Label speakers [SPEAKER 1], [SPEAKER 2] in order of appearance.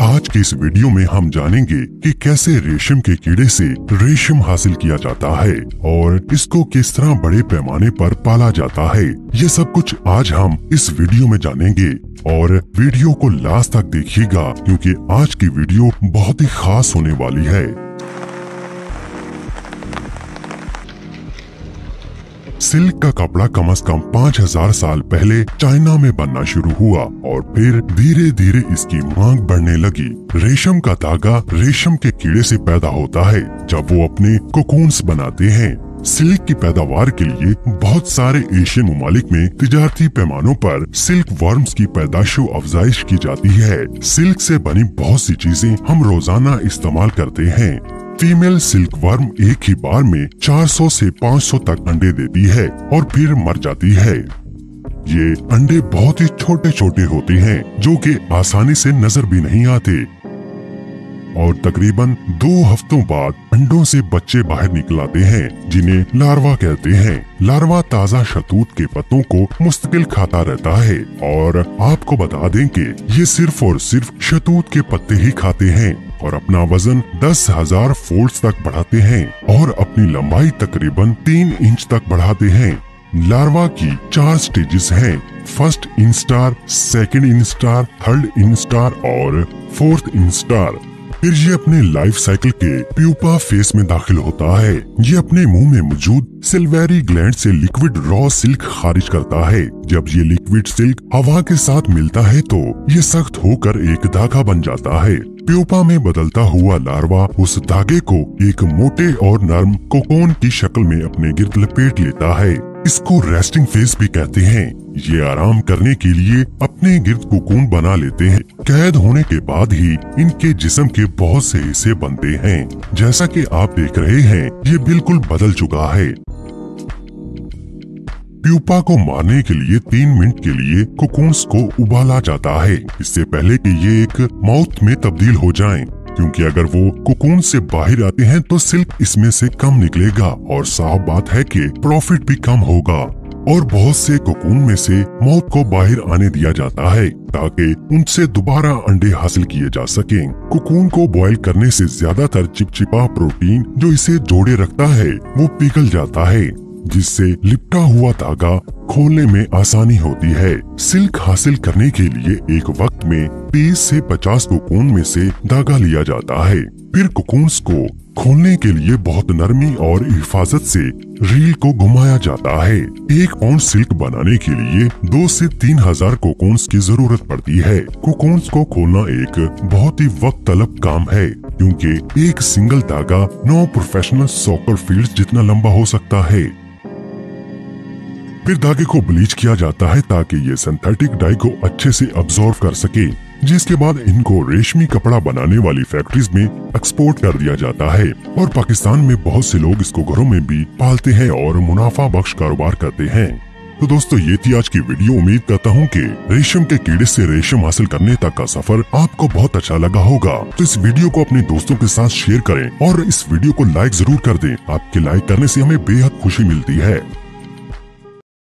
[SPEAKER 1] आज की इस वीडियो में हम जानेंगे कि कैसे रेशम के कीड़े से रेशम हासिल किया जाता है और इसको किस तरह बड़े पैमाने पर पाला जाता है। ये सब कुछ आज हम इस वीडियो में जानेंगे और वीडियो को लास्ट तक देखिएगा क्योंकि आज की वीडियो बहुत ही खास होने वाली है। सिल्क का कपड़ा कम से कम 5000 साल पहले चाइना में बनना शुरू हुआ और फिर धीरे धीरे इसकी मांग बढ़ने लगी। रेशम का धागा रेशम के कीड़े से पैदा होता है जब वो अपने कोकून्स बनाते हैं। सिल्क की पैदावार के लिए बहुत सारे एशियन ममालिक में तिजारती पैमानों पर सिल्क वर्म्स की पैदाइश व अफजाइश की जाती है। सिल्क से बनी बहुत सी चीजें हम रोजाना इस्तेमाल करते हैं। फीमेल सिल्क वर्म एक ही बार में 400 से 500 तक अंडे देती है और फिर मर जाती है। ये अंडे बहुत ही छोटे छोटे होते हैं जो कि आसानी से नजर भी नहीं आते और तकरीबन 2 हफ्तों बाद अंडों से बच्चे बाहर निकल आते हैं जिन्हें लार्वा कहते हैं। लार्वा ताज़ा शहतूत के पत्तों को मुस्तकिल खाता रहता है और आपको बता दें कि ये सिर्फ और सिर्फ शहतूत के पत्ते ही खाते हैं और अपना वजन 10,000 फोल्ड्स तक बढ़ाते हैं और अपनी लंबाई तकरीबन 3 इंच तक बढ़ाते हैं। लार्वा की 4 स्टेजेस हैं। First instar, second instar, third instar और फोर्थ इंस्टार। फिर ये अपने लाइफ साइकिल के प्यूपा फेस में दाखिल होता है। ये अपने मुंह में मौजूद सिल्वेरी ग्लैंड से लिक्विड रॉ सिल्क खारिज करता है। जब ये लिक्विड सिल्क हवा के साथ मिलता है तो ये सख्त होकर एक धागा बन जाता है। प्यूपा में बदलता हुआ लार्वा उस धागे को एक मोटे और नरम कोकोन की शक्ल में अपने गिर्द लपेट लेता है। इसको रेस्टिंग फेस भी कहते हैं। ये आराम करने के लिए अपने गिर्द कोकून बना लेते हैं। कैद होने के बाद ही इनके जिस्म के बहुत से हिस्से बनते हैं। जैसा कि आप देख रहे हैं ये बिल्कुल बदल चुका है। प्यूपा को मारने के लिए 3 मिनट के लिए कोकून्स को उबाला जाता है इससे पहले कि ये एक माउथ में तब्दील हो जाएं। क्योंकि अगर वो कोकून से बाहर आते हैं तो सिल्क इसमें से कम निकलेगा और साफ बात है कि प्रॉफिट भी कम होगा। और बहुत से कोकून में से माउथ को बाहर आने दिया जाता है ताकि उनसे दोबारा अंडे हासिल किए जा सकें। कोकून को बॉयल करने से ज्यादातर चिपचिपा प्रोटीन जो इसे जोड़े रखता है वो पिघल जाता है जिससे लिपटा हुआ धागा खोलने में आसानी होती है। सिल्क हासिल करने के लिए एक वक्त में 30 से 50 कोकून में से धागा लिया जाता है। फिर कोकून्स को खोलने के लिए बहुत नरमी और हिफाजत से रील को घुमाया जाता है। 1 पाउंड सिल्क बनाने के लिए 2 से 3,000 कोकून्स की जरूरत पड़ती है। कोकून्स को खोलना एक बहुत ही वक्त तलब काम है क्योंकि एक सिंगल धागा 9 प्रोफेशनल सॉकर फील्ड्स जितना लंबा हो सकता है। फिर धागे को ब्लीच किया जाता है ताकि ये सिंथेटिक डाई को अच्छे से अब्सॉर्ब कर सके, जिसके बाद इनको रेशमी कपड़ा बनाने वाली फैक्ट्रीज में एक्सपोर्ट कर दिया जाता है और पाकिस्तान में बहुत से लोग इसको घरों में भी पालते हैं और मुनाफा बख्श कारोबार करते हैं। तो दोस्तों ये थी आज की वीडियो। उम्मीद करता हूँ कि रेशम के कीड़े से रेशम हासिल करने तक का सफर आपको बहुत अच्छा लगा होगा। तो इस वीडियो को अपने दोस्तों के साथ शेयर करें और इस वीडियो को लाइक जरूर कर दें। आपके लाइक करने से हमें बेहद खुशी मिलती है।